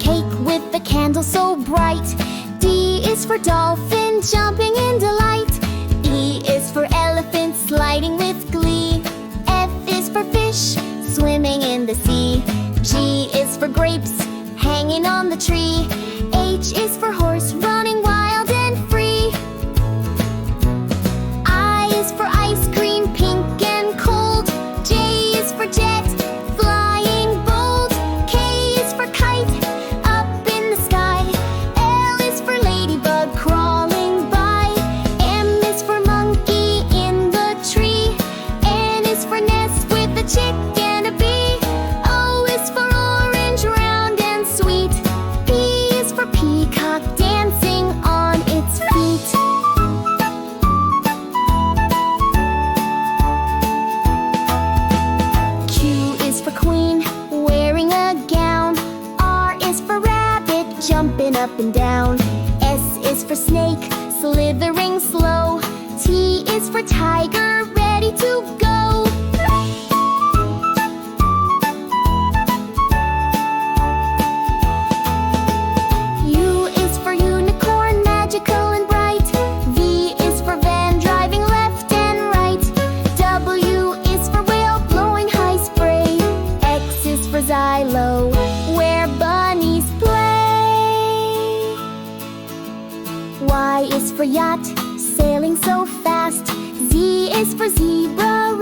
cake with a candle so bright. D is for dolphin, jumping in delight. E is for elephant, sliding with glee. F is for fish, swimming in the sea. G is for grapes, hanging on the tree. H is for horse, running wild and free. I is for ice cream, pink and cold. J is for jet, flying bold. K is for kite, up in the sky. L is for ladybug, crawling by. M is for monkey in the tree. N is for nest with a chick and a bee. O is for orange, round and sweet. P is for peacock, dancing on its feet. Q is for queen, wearing a gown. R is for rabbit, jumping up and down. S is for snake, slithering slow. T is for tiger, ready to go. U is for unicorn, magical and bright. V is for van, driving left and right. W is for whale, blowing high spray. X is for xylo, where bunnies play. Y is for yacht, sailing so fast. Z is for zebra,